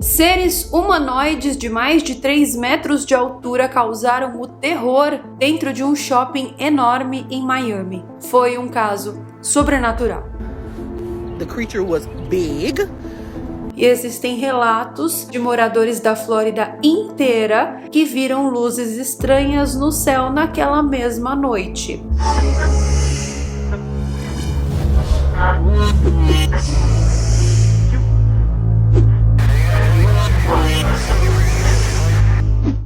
Seres humanoides de mais de 3 metros de altura causaram o terror dentro de um shopping enorme em Miami. Foi um caso sobrenatural. The creature was big. E existem relatos de moradores da Flórida inteira que viram luzes estranhas no céu naquela mesma noite.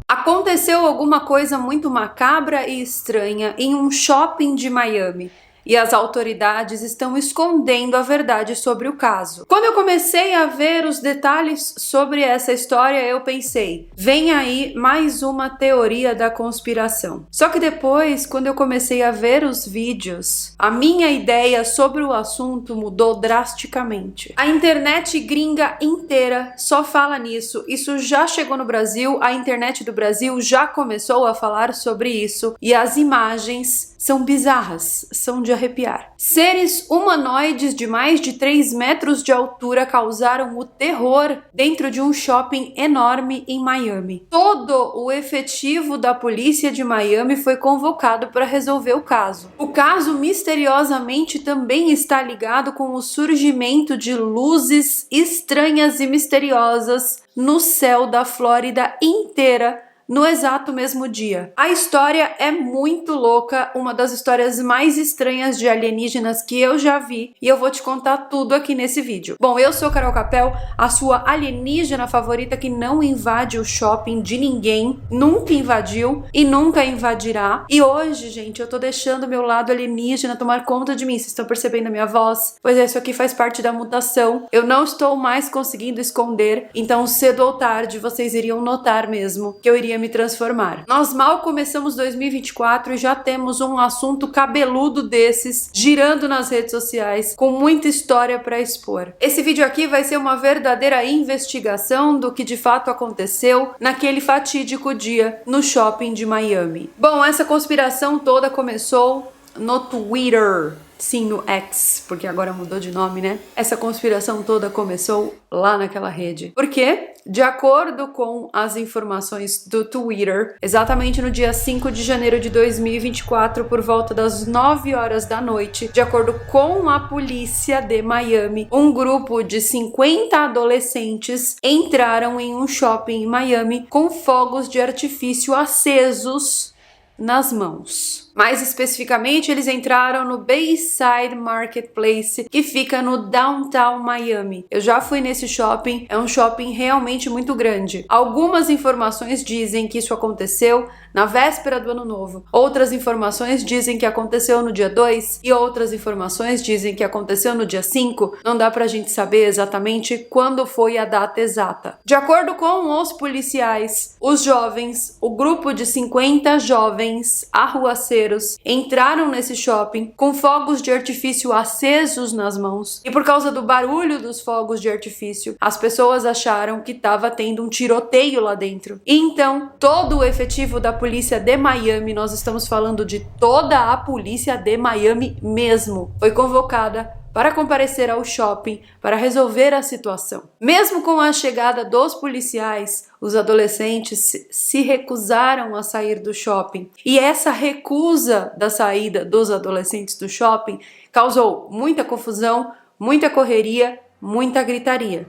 Aconteceu alguma coisa muito macabra e estranha em um shopping de Miami. E as autoridades estão escondendo a verdade sobre o caso. Quando eu comecei a ver os detalhes sobre essa história, eu pensei, vem aí mais uma teoria da conspiração. Só que depois, quando eu comecei a ver os vídeos, a minha ideia sobre o assunto mudou drasticamente. A internet gringa inteira só fala nisso. Isso já chegou no Brasil, a internet do Brasil já começou a falar sobre isso. E as imagens são bizarras, são de arrepiar. Seres humanoides de mais de 3 metros de altura causaram o terror dentro de um shopping enorme em Miami. Todo o efetivo da polícia de Miami foi convocado para resolver o caso. O caso misteriosamente também está ligado com o surgimento de luzes estranhas e misteriosas no céu da Flórida inteira no exato mesmo dia. A história é muito louca, uma das histórias mais estranhas de alienígenas que eu já vi, e eu vou te contar tudo aqui nesse vídeo. Bom, eu sou Carol Capel, a sua alienígena favorita que não invade o shopping de ninguém, nunca invadiu e nunca invadirá. E hoje, gente, eu tô deixando meu lado alienígena tomar conta de mim. Vocês estão percebendo a minha voz? Pois é, isso aqui faz parte da mutação. Eu não estou mais conseguindo esconder, então cedo ou tarde vocês iriam notar mesmo que eu iria me transformar. Nós mal começamos 2024 e já temos um assunto cabeludo desses girando nas redes sociais, com muita história para expor. Esse vídeo aqui vai ser uma verdadeira investigação do que de fato aconteceu naquele fatídico dia no shopping de Miami. Bom, essa conspiração toda começou no Twitter. Sim, no X, porque agora mudou de nome, né? Essa conspiração toda começou lá naquela rede. Por quê? De acordo com as informações do Twitter, exatamente no dia 5 de janeiro de 2024, por volta das 9 horas da noite, de acordo com a polícia de Miami, um grupo de 50 adolescentes entraram em um shopping em Miami com fogos de artifício acesos nas mãos. Mais especificamente, eles entraram no Bayside Marketplace, que fica no Downtown Miami. Eu já fui nesse shopping, é um shopping realmente muito grande. Algumas informações dizem que isso aconteceu na véspera do Ano Novo. Outras informações dizem que aconteceu no dia 2 e outras informações dizem que aconteceu no dia 5. Não dá pra gente saber exatamente quando foi a data exata. De acordo com os policiais, os jovens, o grupo de 50 jovens arruaceiros entraram nesse shopping com fogos de artifício acesos nas mãos e por causa do barulho dos fogos de artifício, as pessoas acharam que estava tendo um tiroteio lá dentro. E então, todo o efetivo da polícia de Miami, nós estamos falando de toda a polícia de Miami mesmo, foi convocada para comparecer ao shopping para resolver a situação. Mesmo com a chegada dos policiais, os adolescentes se recusaram a sair do shopping. E essa recusa da saída dos adolescentes do shopping causou muita confusão, muita correria, muita gritaria.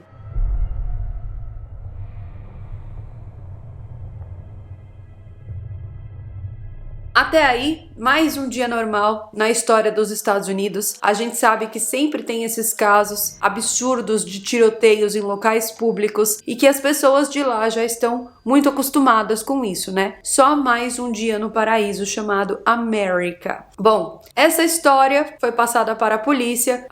Até aí, mais um dia normal na história dos Estados Unidos. A gente sabe que sempre tem esses casos absurdos de tiroteios em locais públicos e que as pessoas de lá já estão muito acostumadas com isso, né? Só mais um dia no paraíso chamado América. Bom, essa história foi passada para a polícia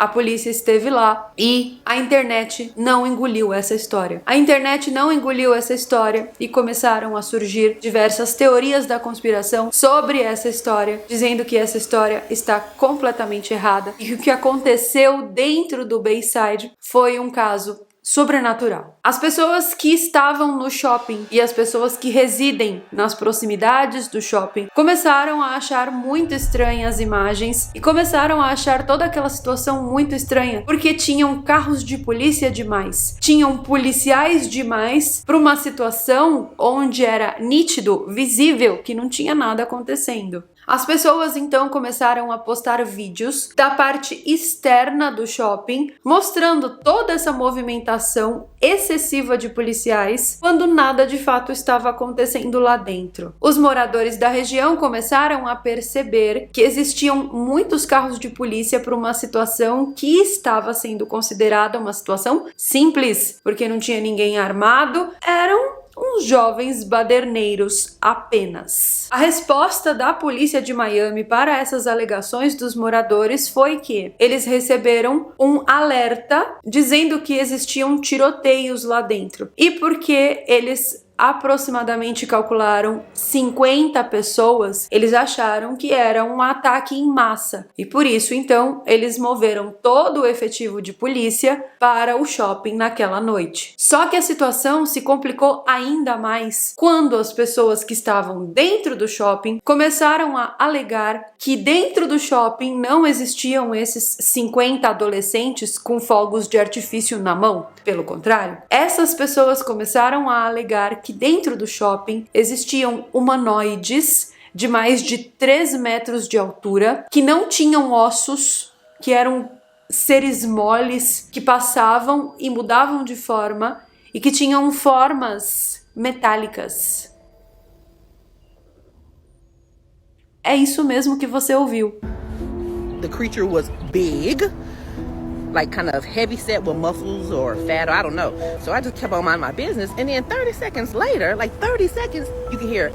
esteve lá e a internet não engoliu essa história. A internet não engoliu essa história e começaram a surgir diversas teorias da conspiração sobre essa história, dizendo que essa história está completamente errada e que o que aconteceu dentro do Bayside foi um caso sobrenatural. As pessoas que estavam no shopping e as pessoas que residem nas proximidades do shopping começaram a achar muito estranhas as imagens e começaram a achar toda aquela situação muito estranha, porque tinham carros de polícia demais, tinham policiais demais para uma situação onde era nítido, visível que não tinha nada acontecendo. As pessoas então começaram a postar vídeos da parte externa do shopping, mostrando toda essa movimentação excessiva de policiais, quando nada de fato estava acontecendo lá dentro. Os moradores da região começaram a perceber que existiam muitos carros de polícia para uma situação que estava sendo considerada uma situação simples, porque não tinha ninguém armado, eram uns jovens baderneiros apenas. A resposta da polícia de Miami para essas alegações dos moradores foi que eles receberam um alerta dizendo que existiam tiroteios lá dentro. E porque eles aproximadamente calcularam 50 pessoas, eles acharam que era um ataque em massa. E por isso, então, eles moveram todo o efetivo de polícia para o shopping naquela noite. Só que a situação se complicou ainda mais quando as pessoas que estavam dentro do shopping começaram a alegar que dentro do shopping não existiam esses 50 adolescentes com fogos de artifício na mão. Pelo contrário, essas pessoas começaram a alegar que dentro do shopping existiam humanoides de mais de 3 metros de altura, que não tinham ossos, que eram seres moles que passavam e mudavam de forma e que tinham formas metálicas. É isso mesmo que você ouviu. The creature was big, like kind of heavy set with muscles or fat, or I don't know. So I just kept on minding my business, and then 30 seconds later, like 30 seconds, you can hear,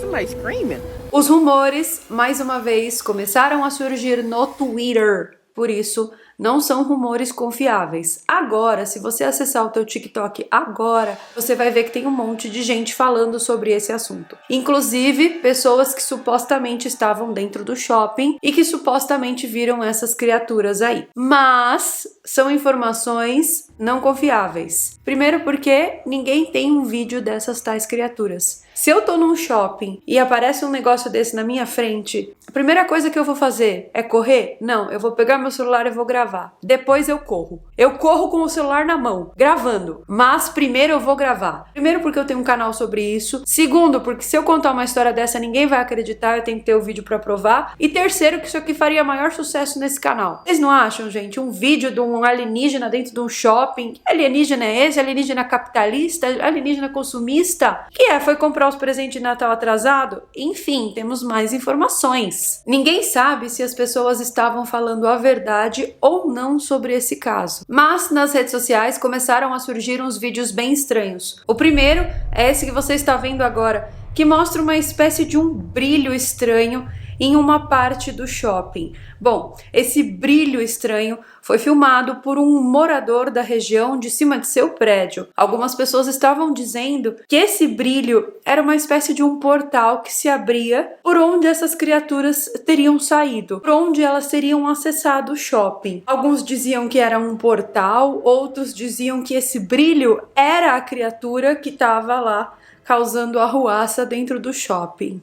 somebody screaming. Os rumores, mais uma vez, começaram a surgir no Twitter. Por isso, não são rumores confiáveis. Agora, se você acessar o teu TikTok agora, você vai ver que tem um monte de gente falando sobre esse assunto. Inclusive, pessoas que supostamente estavam dentro do shopping e que supostamente viram essas criaturas aí. Mas são informações não confiáveis. Primeiro porque ninguém tem um vídeo dessas tais criaturas. Se eu tô num shopping e aparece um negócio desse na minha frente, a primeira coisa que eu vou fazer é correr? Não, eu vou pegar meu celular e vou gravar. Depois eu corro. Eu corro com o celular na mão, gravando. Mas primeiro eu vou gravar. Primeiro porque eu tenho um canal sobre isso. Segundo, porque se eu contar uma história dessa, ninguém vai acreditar, eu tenho que ter o vídeo pra provar. E terceiro, que isso aqui faria maior sucesso nesse canal. Vocês não acham, gente? Um vídeo de um alienígena dentro de um shopping. Que alienígena é esse? Alienígena capitalista? Alienígena consumista? Que foi comprar os presentes de Natal atrasado? Enfim, temos mais informações. Ninguém sabe se as pessoas estavam falando a verdade ou não sobre esse caso. Mas nas redes sociais começaram a surgir uns vídeos bem estranhos. O primeiro é esse que você está vendo agora, que mostra uma espécie de um brilho estranho em uma parte do shopping. Bom, esse brilho estranho foi filmado por um morador da região de cima de seu prédio. Algumas pessoas estavam dizendo que esse brilho era uma espécie de um portal que se abria por onde essas criaturas teriam saído, por onde elas teriam acessado o shopping. Alguns diziam que era um portal, outros diziam que esse brilho era a criatura que estava lá causando arruaça dentro do shopping.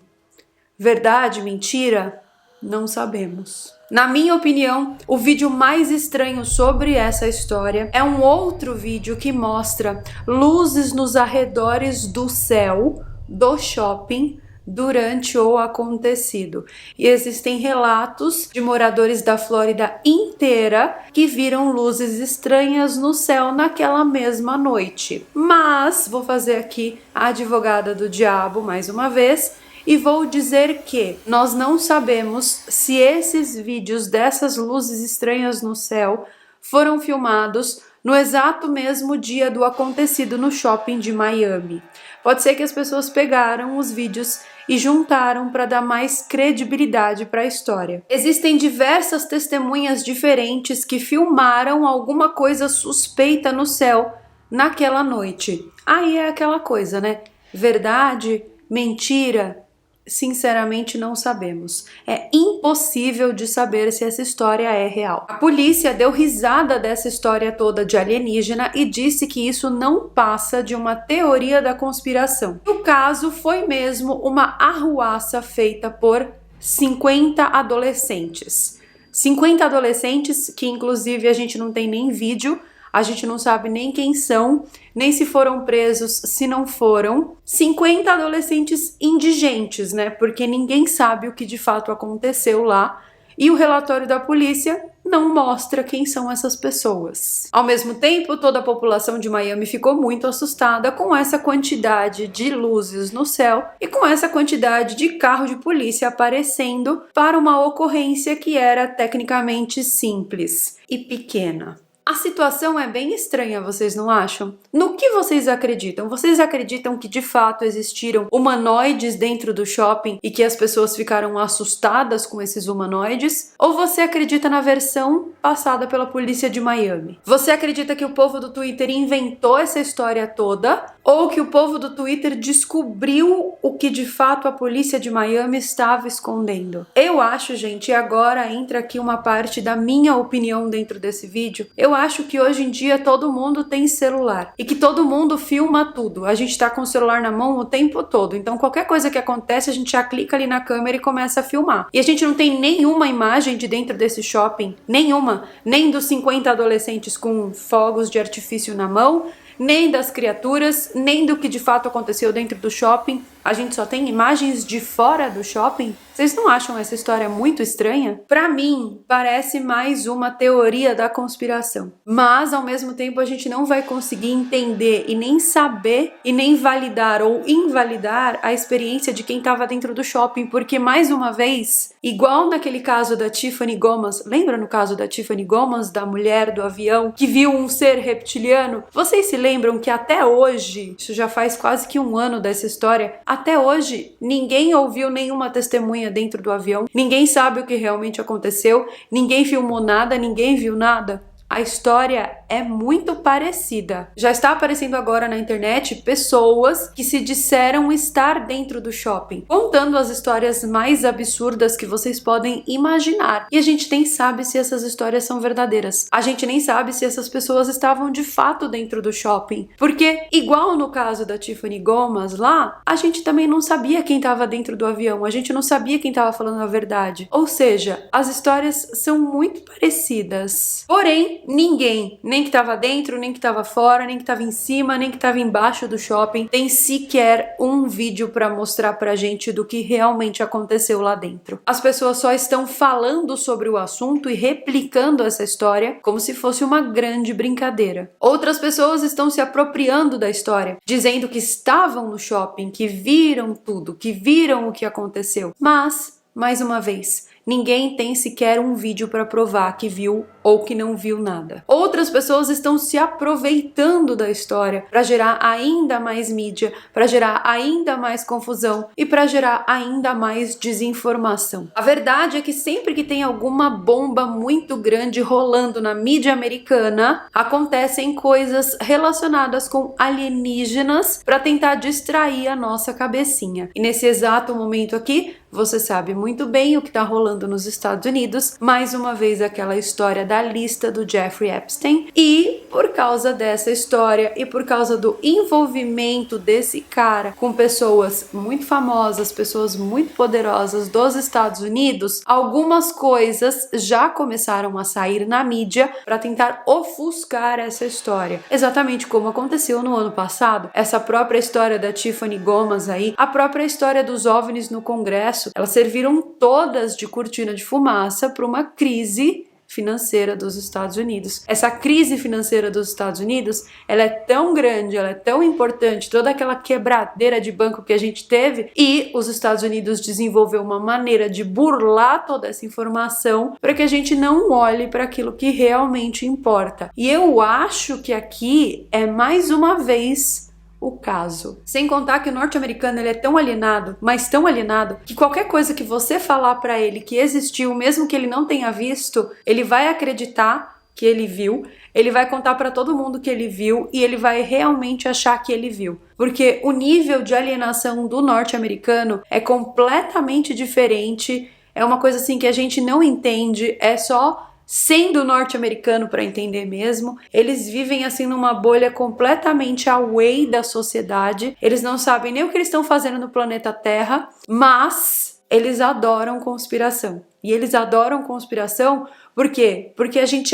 Verdade? Mentira? Não sabemos. Na minha opinião, o vídeo mais estranho sobre essa história é um outro vídeo que mostra luzes nos arredores do céu do shopping durante o acontecido. E existem relatos de moradores da Flórida inteira que viram luzes estranhas no céu naquela mesma noite. Mas vou fazer aqui a advogada do diabo mais uma vez e vou dizer que nós não sabemos se esses vídeos dessas luzes estranhas no céu foram filmados no exato mesmo dia do acontecido no shopping de Miami. Pode ser que as pessoas pegaram os vídeos e juntaram para dar mais credibilidade para a história. Existem diversas testemunhas diferentes que filmaram alguma coisa suspeita no céu naquela noite. Aí é aquela coisa, né? Verdade? Mentira? sinceramente não sabemos. É impossível de saber se essa história é real. A polícia deu risada dessa história toda de alienígena e disse que isso não passa de uma teoria da conspiração. O caso foi mesmo uma arruaça feita por 50 adolescentes. 50 adolescentes que inclusive a gente não tem nem vídeo, a gente não sabe nem quem são, nem se foram presos, se não foram. 50 adolescentes indigentes, né? Porque ninguém sabe o que de fato aconteceu lá. E o relatório da polícia não mostra quem são essas pessoas. Ao mesmo tempo, toda a população de Miami ficou muito assustada com essa quantidade de luzes no céu e com essa quantidade de carro de polícia aparecendo para uma ocorrência que era tecnicamente simples e pequena. A situação é bem estranha, vocês não acham? No que vocês acreditam? Vocês acreditam que de fato existiram humanoides dentro do shopping e que as pessoas ficaram assustadas com esses humanoides? Ou você acredita na versão passada pela polícia de Miami? Você acredita que o povo do Twitter inventou essa história toda? Ou que o povo do Twitter descobriu o que de fato a polícia de Miami estava escondendo? Eu acho, gente, e agora entra aqui uma parte da minha opinião dentro desse vídeo, eu acho que hoje em dia todo mundo tem celular e que todo mundo filma tudo. A gente tá com o celular na mão o tempo todo, então qualquer coisa que acontece a gente já clica ali na câmera e começa a filmar. E a gente não tem nenhuma imagem de dentro desse shopping, nenhuma, nem dos 50 adolescentes com fogos de artifício na mão, nem das criaturas, nem do que de fato aconteceu dentro do shopping. A gente só tem imagens de fora do shopping. Vocês não acham essa história muito estranha? Pra mim, parece mais uma teoria da conspiração. Mas, ao mesmo tempo, a gente não vai conseguir entender e nem saber e nem validar ou invalidar a experiência de quem estava dentro do shopping, porque, mais uma vez, igual naquele caso da Tiffany Gomas, lembra no caso da Tiffany Gomas, da mulher do avião, que viu um ser reptiliano? Vocês se lembram que até hoje, isso já faz quase que um ano dessa história, até hoje, ninguém ouviu nenhuma testemunha dentro do avião, ninguém sabe o que realmente aconteceu, ninguém filmou nada, ninguém viu nada. A história é muito parecida. Já está aparecendo agora na internet pessoas que se disseram estar dentro do shopping, contando as histórias mais absurdas que vocês podem imaginar. E a gente nem sabe se essas histórias são verdadeiras. A gente nem sabe se essas pessoas estavam de fato dentro do shopping. Porque, igual no caso da Tiffany Gomas lá, a gente também não sabia quem estava dentro do avião. A gente não sabia quem estava falando a verdade. Ou seja, as histórias são muito parecidas. Porém, ninguém, nem que estava dentro, nem que estava fora, nem que estava em cima, nem que estava embaixo do shopping, tem sequer um vídeo para mostrar pra gente do que realmente aconteceu lá dentro. As pessoas só estão falando sobre o assunto e replicando essa história como se fosse uma grande brincadeira. Outras pessoas estão se apropriando da história, dizendo que estavam no shopping, que viram tudo, que viram o que aconteceu. Mas, mais uma vez, ninguém tem sequer um vídeo para provar que viu ou que não viu nada. Outras pessoas estão se aproveitando da história para gerar ainda mais mídia, para gerar ainda mais confusão e para gerar ainda mais desinformação. A verdade é que sempre que tem alguma bomba muito grande rolando na mídia americana, acontecem coisas relacionadas com alienígenas para tentar distrair a nossa cabecinha. E nesse exato momento aqui, você sabe muito bem o que está rolando nos Estados Unidos. Mais uma vez aquela história da lista do Jeffrey Epstein. E por causa dessa história e por causa do envolvimento desse cara com pessoas muito famosas, pessoas muito poderosas dos Estados Unidos, algumas coisas já começaram a sair na mídia para tentar ofuscar essa história. Exatamente como aconteceu no ano passado. Essa própria história da Tiffany Gomas aí, a própria história dos OVNIs no Congresso, elas serviram todas de cortina de fumaça para uma crise financeira dos Estados Unidos. Essa crise financeira dos Estados Unidos, ela é tão grande, ela é tão importante, toda aquela quebradeira de banco que a gente teve, e os Estados Unidos desenvolveu uma maneira de burlar toda essa informação para que a gente não olhe para aquilo que realmente importa. E eu acho que aqui é mais uma vez o caso. Sem contar que o norte-americano ele é tão alienado, mas tão alienado, que qualquer coisa que você falar pra ele que existiu, mesmo que ele não tenha visto, ele vai acreditar que ele viu, ele vai contar para todo mundo que ele viu e ele vai realmente achar que ele viu. Porque o nível de alienação do norte-americano é completamente diferente, é uma coisa assim que a gente não entende, é só sendo norte-americano para entender mesmo. Eles vivem assim numa bolha completamente away da sociedade, eles não sabem nem o que eles estão fazendo no planeta Terra, mas eles adoram conspiração. E eles adoram conspiração por quê? Porque a gente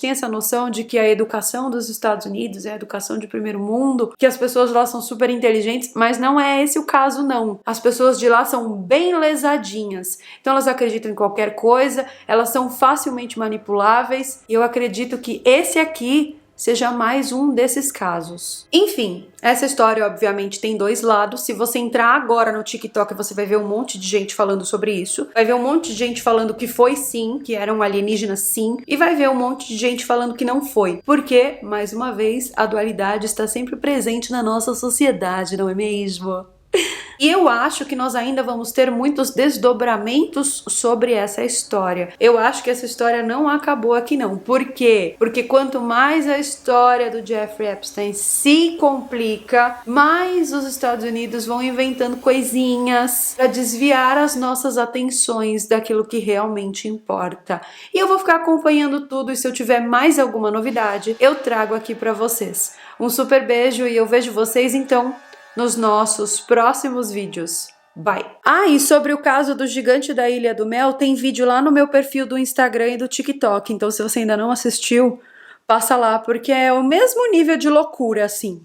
tem essa noção de que a educação dos Estados Unidos é a educação de primeiro mundo, que as pessoas lá são super inteligentes, mas não é esse o caso, não. As pessoas de lá são bem lesadinhas, então elas acreditam em qualquer coisa, elas são facilmente manipuláveis, e eu acredito que esse aqui seja mais um desses casos. Enfim, essa história obviamente tem dois lados. Se você entrar agora no TikTok, você vai ver um monte de gente falando sobre isso. Vai ver um monte de gente falando que foi sim, que eram alienígenas sim. E vai ver um monte de gente falando que não foi. Porque, mais uma vez, a dualidade está sempre presente na nossa sociedade, não é mesmo? E eu acho que nós ainda vamos ter muitos desdobramentos sobre essa história. Eu acho que essa história não acabou aqui não. Por quê? Porque quanto mais a história do Jeffrey Epstein se complica, mais os Estados Unidos vão inventando coisinhas para desviar as nossas atenções daquilo que realmente importa. E eu vou ficar acompanhando tudo e se eu tiver mais alguma novidade, eu trago aqui para vocês. Um super beijo e eu vejo vocês então nos nossos próximos vídeos. Bye! Ah, e sobre o caso do gigante da Ilha do Mel, tem vídeo lá no meu perfil do Instagram e do TikTok, então se você ainda não assistiu, passa lá, porque é o mesmo nível de loucura, assim.